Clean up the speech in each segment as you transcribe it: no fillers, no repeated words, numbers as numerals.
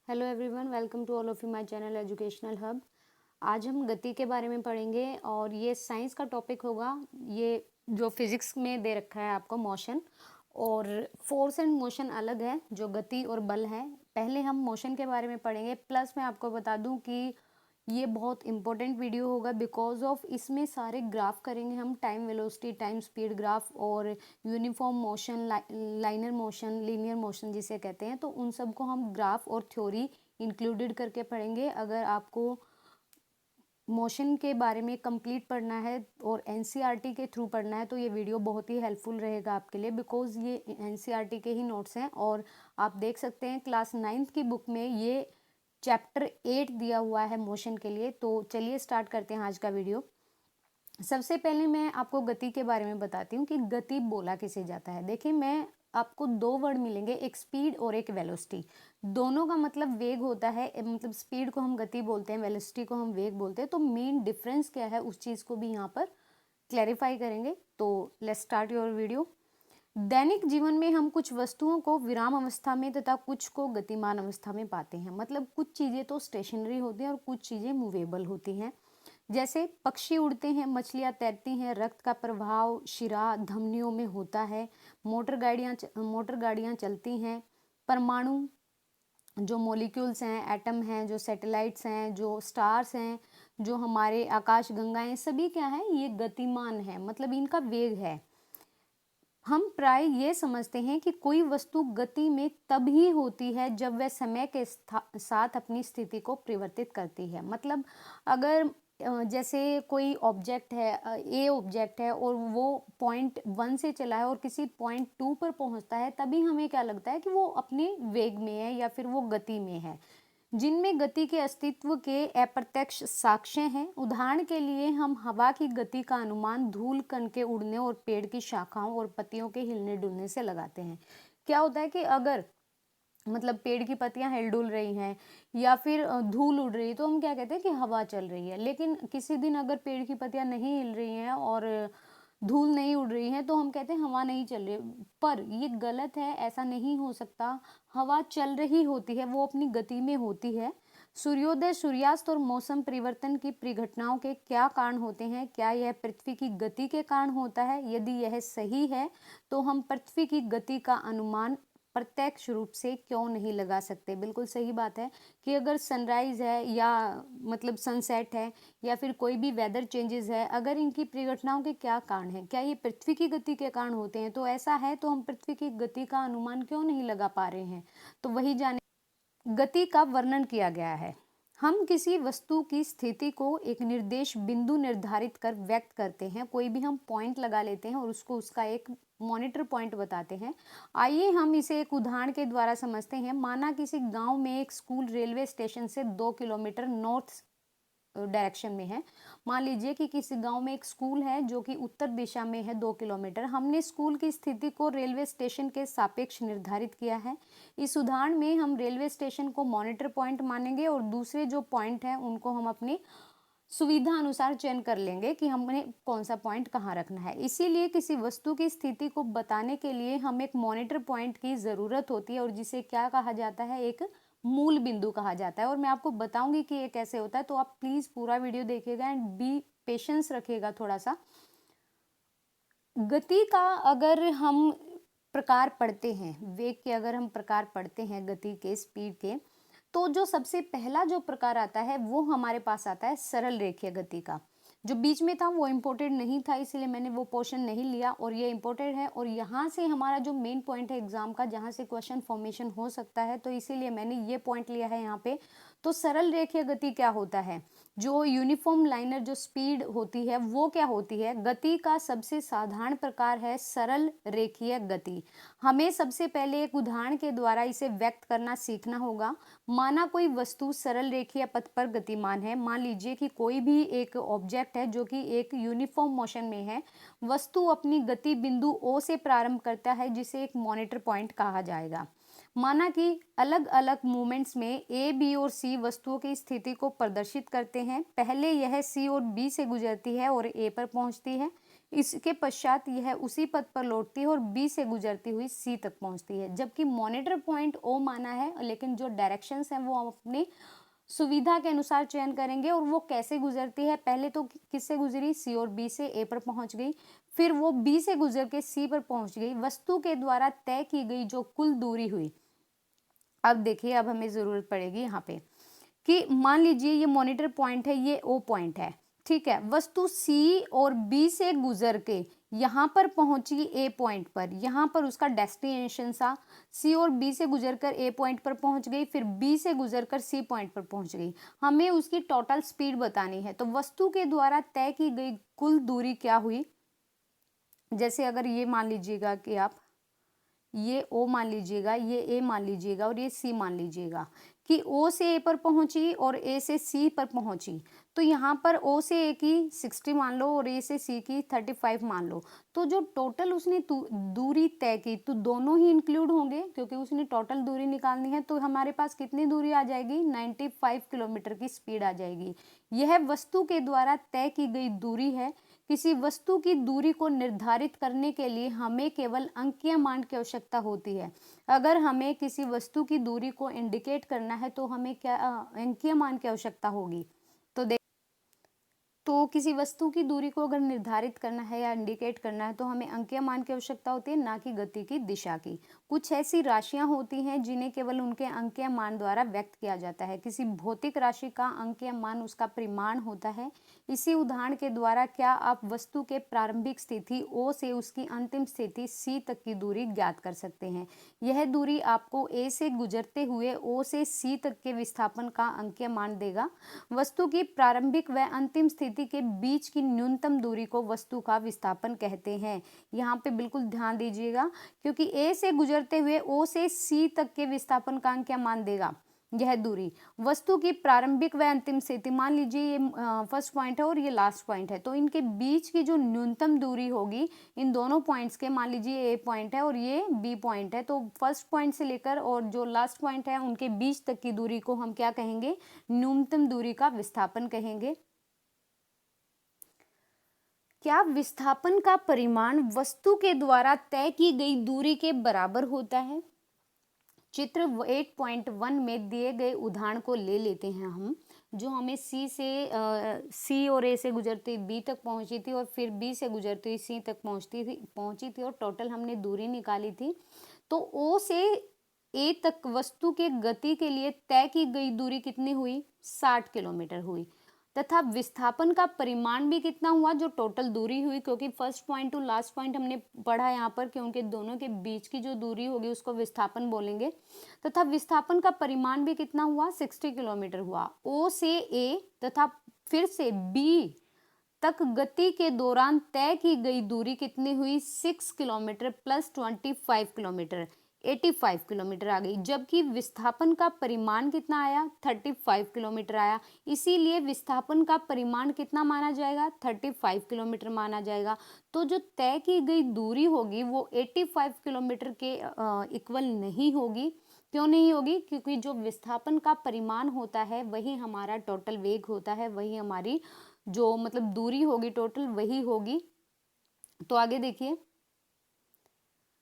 Hello everyone, welcome to all of you my channel educational hub. आज हम गति के बारे में पढ़ेंगे और ये साइंस का टॉपिक होगा। ये जो फिजिक्स में दे रखा है आपको मोशन और फोर्स एंड मोशन अलग है, जो गति और बल है। पहले हम मोशन के बारे में पढ़ेंगे, प्लस मैं आपको बता दूं कि ये बहुत इंपॉर्टेंट वीडियो होगा बिकॉज ऑफ इसमें सारे ग्राफ करेंगे हम, time velocity, time speed graph और uniform motion, liner motion, linear motion जिसे कहते हैं। तो उन सब को हम ग्राफ और थ्योरी इंक्लूडेड करके पढ़ेंगे। अगर आपको मोशन के बारे में कंप्लीट पढ़ना है और एनसीईआरटी के थ्रू पढ़ना है तो ये वीडियो बहुत ही हेल्पफुल रहेगा आपके लिए, बिकॉज ये एनसीईआरटी के ही नोट्स हैं। और आप देख सकते हैं क्लास 9th की बुक में ये चैप्टर 8 दिया हुआ है मोशन के लिए। तो चलिए स्टार्ट करते हैं आज का वीडियो। सबसे पहले मैं आपको गति के बारे में बताती हूँ कि गति बोला किसे जाता है। देखिए, मैं आपको दो वर्ड मिलेंगे, एक स्पीड और एक वेलोसिटी। दोनों का मतलब वेग होता है, मतलब स्पीड को हम गति बोलते हैं, वेलोसिटी को हम वेग बोलते हैं। तो मेन डिफरेंस क्या है उस चीज़ को भी यहाँ पर क्लैरिफाई करेंगे। तो लेट्स स्टार्ट योर वीडियो। दैनिक जीवन में हम कुछ वस्तुओं को विराम अवस्था में तथा कुछ को गतिमान अवस्था में पाते हैं। मतलब कुछ चीज़ें तो स्टेशनरी होती हैं और कुछ चीज़ें मूवेबल होती हैं। जैसे पक्षी उड़ते हैं, मछलियाँ तैरती हैं, रक्त का प्रवाह शिरा धमनियों में होता है, मोटर गाड़ियाँ चलती हैं, परमाणु जो मॉलिक्यूल्स हैं, एटम हैं, जो सैटेलाइट्स हैं, जो स्टार्स हैं, जो हमारे आकाश गंगाएं, सभी क्या है, ये गतिमान है, मतलब इनका वेग है। हम प्राय ये समझते हैं कि कोई वस्तु गति में तभी होती है जब वह समय के साथ अपनी स्थिति को परिवर्तित करती है। मतलब अगर जैसे कोई ऑब्जेक्ट है, ए ऑब्जेक्ट है और वो पॉइंट 1 से चला है और किसी पॉइंट 2 पर पहुंचता है, तभी हमें क्या लगता है कि वो अपने वेग में है या फिर वो गति में है, जिनमें गति के अस्तित्व के अप्रत्यक्ष साक्ष्य हैं। उदाहरण के लिए हम हवा की गति का अनुमान धूल कण के उड़ने और पेड़ की शाखाओं और पत्तियों के हिलने डुलने से लगाते हैं। क्या होता है कि अगर मतलब पेड़ की पत्तियां हिल डुल रही हैं या फिर धूल उड़ रही है तो हम क्या कहते हैं कि हवा चल रही है। लेकिन किसी दिन अगर पेड़ की पत्तियां नहीं हिल रही हैं और धूल नहीं उड़ रही है तो हम कहते हैं हवा नहीं चल रही। पर ये गलत है, ऐसा नहीं हो सकता। हवा चल रही होती है, वो अपनी गति में होती है। सूर्योदय, सूर्यास्त और मौसम परिवर्तन की परिघटनाओं के क्या कारण होते हैं? क्या यह पृथ्वी की गति के कारण होता है? यदि यह सही है तो हम पृथ्वी की गति का अनुमान प्रत्यक्ष रूप से क्यों नहीं लगा सकते? बिल्कुल सही बात है कि अगर सनराइज है या मतलब सनसेट है या फिर कोई भी वेदर चेंजेस है, अगर इनकी परिघटनाओं के क्या कारण है, क्या ये पृथ्वी की गति के कारण होते हैं? तो ऐसा है तो हम पृथ्वी की गति का अनुमान क्यों नहीं लगा पा रहे हैं? तो वही जाने। गति का वर्णन किया गया है। हम किसी वस्तु की स्थिति को एक निर्देश बिंदु निर्धारित कर व्यक्त करते हैं। कोई भी हम पॉइंट लगा लेते हैं और उसको उसका एक मॉनिटर पॉइंट बताते हैं। आइए हम इसे एक उदाहरण के द्वारा समझते हैं। माना किसी गांव में एक स्कूल रेलवे स्टेशन से 2 किलोमीटर नॉर्थ डायरेक्शन में है। मान लीजिए कि किसी गांव में एक स्कूल है जो कि उत्तर दिशा में है 2 किलोमीटर। हमने स्कूल की स्थिति को रेलवे स्टेशन के सापेक्ष निर्धारित किया है। इस उदाहरण में हम रेलवे स्टेशन को मॉनिटर पॉइंट मानेंगे और दूसरे जो पॉइंट हैं उनको हम अपनी सुविधा अनुसार चयन कर लेंगे कि हमने कौन सा पॉइंट कहाँ रखना है। इसीलिए किसी वस्तु की स्थिति को बताने के लिए हम एक मॉनिटर पॉइंट की ज़रूरत होती है और जिसे क्या कहा जाता है, एक मूल बिंदु कहा जाता है। और मैं आपको बताऊंगी कि ये कैसे होता है, तो आप प्लीज़ पूरा वीडियो देखिएगा एंड बी पेशेंस रखिएगा थोड़ा सा। गति का अगर हम प्रकार पढ़ते हैं, वेग के अगर हम प्रकार पढ़ते हैं, गति के, स्पीड के, तो जो सबसे पहला जो प्रकार आता है वो हमारे पास आता है सरल रेखीय गति का। जो बीच में था वो इम्पोर्टेंट नहीं था, इसलिए मैंने वो पोर्शन नहीं लिया, और ये इम्पोर्टेंट है और यहाँ से हमारा जो मेन पॉइंट है एग्जाम का, जहाँ से क्वेश्चन फॉर्मेशन हो सकता है, तो इसीलिए मैंने ये पॉइंट लिया है यहाँ पे। तो सरल रेखीय गति क्या होता है? जो यूनिफॉर्म लाइनर जो स्पीड होती है वो क्या होती है? गति का सबसे साधारण प्रकार है सरल रेखीय गति। हमें सबसे पहले एक उदाहरण के द्वारा इसे व्यक्त करना सीखना होगा। माना कोई वस्तु सरल रेखीय पथ पर गतिमान है। मान लीजिए कि कोई भी एक ऑब्जेक्ट है जो कि एक यूनिफॉर्म मोशन में है। वस्तु अपनी गति बिंदु O से प्रारंभ करता है जिसे एक मॉनिटर पॉइंट कहा जाएगा। माना कि अलग अलग मूवमेंट्स में A, B और C वस्तुओं की स्थिति को प्रदर्शित करते हैं। पहले यह C और B से गुजरती है और A पर पहुंचती है। इसके पश्चात यह उसी पथ पर लौटती है और बी से गुजरती हुई सी तक पहुंचती है। जबकि मॉनिटर पॉइंट ओ माना है, लेकिन जो डायरेक्शंस हैं वो हम अपनी सुविधा के अनुसार चयन करेंगे। और वो कैसे गुजरती है, पहले तो किससे गुजरी, सी और बी से ए पर पहुंच गई, फिर वो बी से गुजर के सी पर पहुंच गई। वस्तु के द्वारा तय की गई जो कुल दूरी हुई, अब देखिए अब हमें जरूरत पड़ेगी यहाँ पे कि मान लीजिए ये मॉनिटर पॉइंट है, ये ओ पॉइंट है, ठीक है। वस्तु सी और बी से गुजर के यहाँ पर पहुंची ए पॉइंट पर, यहाँ पर उसका डेस्टिनेशन था। सी और बी से गुजरकर ए पॉइंट पर पहुंच गई, फिर बी से गुजरकर सी पॉइंट पर पहुंच गई। हमें उसकी टोटल स्पीड बतानी है। तो वस्तु के द्वारा तय की गई कुल दूरी क्या हुई, जैसे अगर ये मान लीजिएगा कि आप ये O मान लीजिएगा, ये A मान लीजिएगा और ये C मान लीजिएगा कि O से A पर पहुंची और A से C पर पहुंची। तो यहाँ पर O से A की 60 मान लो और A से C की 35 मान लो। तो जो टोटल उसने दूरी तय की, तो दोनों ही इंक्लूड होंगे क्योंकि उसने टोटल दूरी निकालनी है। तो हमारे पास कितनी दूरी आ जाएगी, 95 किलोमीटर की स्पीड आ जाएगी। यह वस्तु के द्वारा तय की गई दूरी है। किसी वस्तु की दूरी को निर्धारित करने के लिए हमें केवल अंकीय मान की आवश्यकता होती है। अगर हमें किसी वस्तु की दूरी को इंडिकेट करना है तो हमें क्या अंकीय मान की आवश्यकता होगी। तो किसी वस्तु की दूरी को अगर निर्धारित करना है या इंडिकेट करना है तो हमें अंकीय मान की आवश्यकता होती है, ना कि गति की दिशा की। कुछ ऐसी राशियां होती हैं जिन्हें केवल उनके अंकीय मान द्वारा व्यक्त किया जाता है। किसी भौतिक राशि का अंकीय मान उसका परिमाण होता है। इसी उदाहरण के द्वारा क्या आप वस्तु के प्रारंभिक स्थिति O से उसकी अंतिम स्थिति C तक की दूरी ज्ञात कर सकते हैं। यह दूरी आपको A से गुजरते हुए O से C तक के विस्थापन का अंकीय मान देगा। वस्तु की प्रारंभिक व अंतिम स्थिति के बीच की न्यूनतम दूरी को वस्तु का विस्थापन कहते हैं। यहाँ पे बिल्कुल ध्यान दीजिएगा क्योंकि A से गुजरते हुए O से C तक के विस्थापन का अंकीय मान देगा यह दूरी। वस्तु की प्रारंभिक व अंतिम स्थिति, मान लीजिए ये फर्स्ट पॉइंट है और ये लास्ट पॉइंट है, तो इनके बीच की जो न्यूनतम दूरी होगी इन दोनों पॉइंट्स के, मान लीजिए ए पॉइंट है और ये बी पॉइंट है, तो फर्स्ट पॉइंट से लेकर और जो लास्ट पॉइंट है उनके बीच तक की दूरी को हम क्या कहेंगे, न्यूनतम दूरी का विस्थापन कहेंगे। क्या विस्थापन का परिमाण वस्तु के द्वारा तय की गई दूरी के बराबर होता है? चित्र 8.1 में दिए गए उदाहरण को ले लेते हैं हम, जो हमें सी और ए से गुजरती बी तक पहुंची थी और फिर बी से गुजरती हुई सी तक पहुंची थी और टोटल हमने दूरी निकाली थी। तो ओ से ए तक वस्तु के गति के लिए तय की गई दूरी कितनी हुई, 60 किलोमीटर हुई। तथा विस्थापन का परिमाण भी कितना हुआ, जो टोटल दूरी हुई, क्योंकि first point two last point हमने पढ़ा यहाँ पर कि उनके दोनों के बीच की जो दूरी होगी उसको विस्थापन बोलेंगे। तथा विस्थापन का परिमाण भी कितना हुआ, 60 किलोमीटर हुआ। ओ से ए तथा फिर से बी तक गति के दौरान तय की गई दूरी कितनी हुई, 6 किलोमीटर प्लस 25 किलोमीटर, 85 किलोमीटर आ गई। जबकि विस्थापन का परिमाण कितना आया, 35 किलोमीटर आया। इसीलिए विस्थापन का परिमाण कितना माना जाएगा, 35 किलोमीटर माना जाएगा। तो जो तय की गई दूरी होगी वो 85 किलोमीटर के इक्वल नहीं होगी। क्यों नहीं होगी, क्योंकि जो विस्थापन का परिमाण होता है वही हमारा टोटल वेग होता है, वही हमारी जो मतलब दूरी होगी टोटल वही होगी। तो आगे देखिए,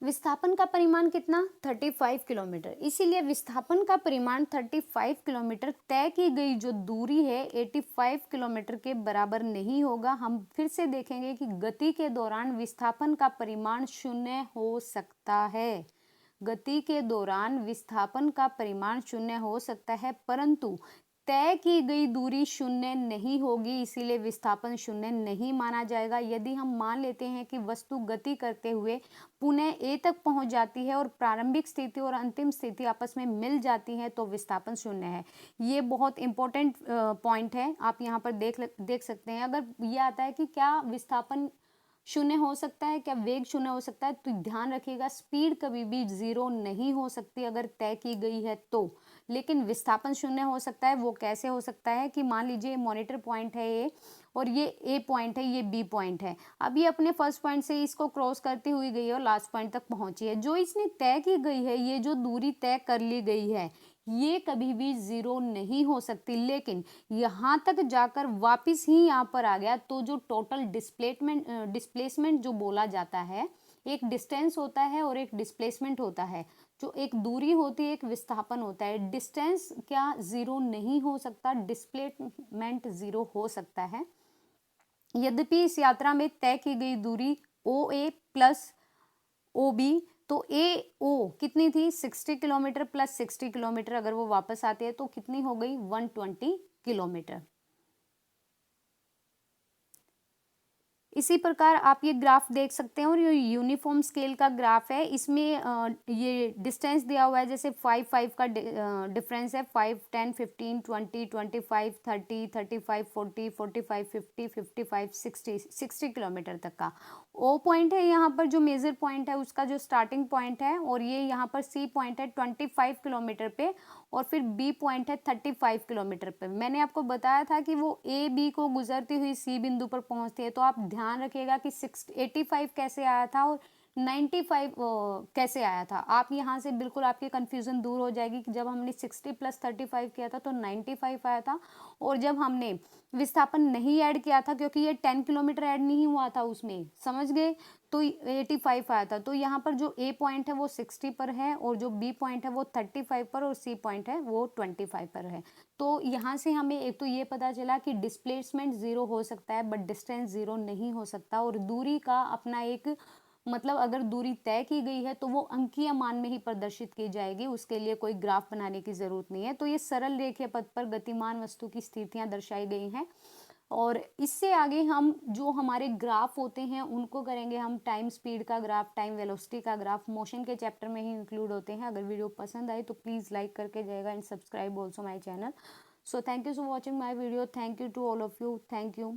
विस्थापन का परिमाण कितना, 35 किलोमीटर। इसीलिए विस्थापन का परिमाण 35 किलोमीटर तय की गई जो दूरी है 85 किलोमीटर के बराबर नहीं होगा। हम फिर से देखेंगे कि गति के दौरान विस्थापन का परिमाण शून्य हो सकता है। गति के दौरान विस्थापन का परिमाण शून्य हो सकता है, परंतु तय की गई दूरी शून्य नहीं होगी, इसीलिए विस्थापन शून्य नहीं माना जाएगा। यदि हम मान लेते हैं कि वस्तु गति करते हुए पुनः ए तक पहुंच जाती है और प्रारंभिक स्थिति और अंतिम स्थिति आपस में मिल जाती है तो विस्थापन शून्य है। ये बहुत इंपॉर्टेंट पॉइंट है, आप यहाँ पर देख सकते हैं। अगर ये आता है कि क्या विस्थापन शून्य हो सकता है, क्या वेग शून्य हो सकता है, तो ध्यान रखिएगा स्पीड कभी भी 0 नहीं हो सकती अगर तय की गई है तो। लेकिन विस्थापन शून्य हो सकता है। वो कैसे हो सकता है कि मान लीजिए मॉनिटर पॉइंट है ये और ये ए पॉइंट है, ये बी पॉइंट है। अब ये अपने फर्स्ट पॉइंट से इसको क्रॉस करती हुई गई है और लास्ट पॉइंट तक पहुंची है। जो इसने तय की गई है, ये जो दूरी तय कर ली गई है, ये कभी भी जीरो नहीं हो सकती। लेकिन यहाँ तक जाकर वापिस ही यहाँ पर आ गया तो जो टोटल डिस्प्लेसमेंट जो बोला जाता है, एक डिस्टेंस होता है और एक डिस्प्लेसमेंट होता है। जो एक दूरी होती है, एक विस्थापन होता है। डिस्टेंस क्या जीरो नहीं हो सकता, डिस्प्लेसमेंट जीरो हो सकता है। यद्यपि इस यात्रा में तय की गई दूरी ओ ए प्लस ओ बी, तो ए ओ कितनी थी 60 किलोमीटर प्लस 60 किलोमीटर, अगर वो वापस आते हैं तो कितनी हो गई 120 किलोमीटर। इसी प्रकार आप ये ग्राफ देख सकते हैं और ये यूनिफॉर्म स्केल का ग्राफ है। इसमें ये डिस्टेंस दिया हुआ है, जैसे 5 का डिफरेंस है, 5 10 15 20 25 30 35 40 45 50 55 60 किलोमीटर तक का। ओ पॉइंट है यहाँ पर जो मेजर पॉइंट है, उसका जो स्टार्टिंग पॉइंट है, और ये यहाँ पर सी पॉइंट है 25 किलोमीटर पे, और फिर बी पॉइंट है 35 किलोमीटर पे। मैंने आपको बताया था कि वो ए बी को गुजरती हुई सी बिंदु पर पहुंचती है। तो आप ध्यान रखिएगा कि 85 कैसे आया था और 95 कैसे आया था। आप यहाँ से बिल्कुल आपकी कंफ्यूजन दूर हो जाएगी कि जब हमने 60 प्लस 35 किया था तो 95 आया था, और जब हमने विस्थापन नहीं ऐड किया था, क्योंकि ये 10 किलोमीटर ऐड नहीं हुआ था उसमें, समझ गए, तो 85 आया था। तो यहाँ पर जो ए पॉइंट है वो 60 पर है, और जो बी पॉइंट है वो 35 पर, और सी पॉइंट है वो 25 पर है। तो यहाँ से हमें एक तो ये पता चला कि डिस्प्लेसमेंट जीरो हो सकता है बट डिस्टेंस जीरो नहीं हो सकता, और दूरी का अपना एक मतलब अगर दूरी तय की गई है तो वो अंकीय मान में ही प्रदर्शित की जाएगी, उसके लिए कोई ग्राफ बनाने की जरूरत नहीं है। तो ये सरल रेखीय पथ पर गतिमान वस्तु की स्थितियां दर्शाई गई हैं। और इससे आगे हम जो हमारे ग्राफ होते हैं उनको करेंगे हम टाइम स्पीड का ग्राफ, टाइम वेलोसिटी का ग्राफ, मोशन के चैप्टर में ही इंक्लूड होते हैं। अगर वीडियो पसंद आई तो प्लीज़ लाइक करके जाएगा and subscribe also my channel. So thank you for watching my video. Thank you to all of you. Thank you.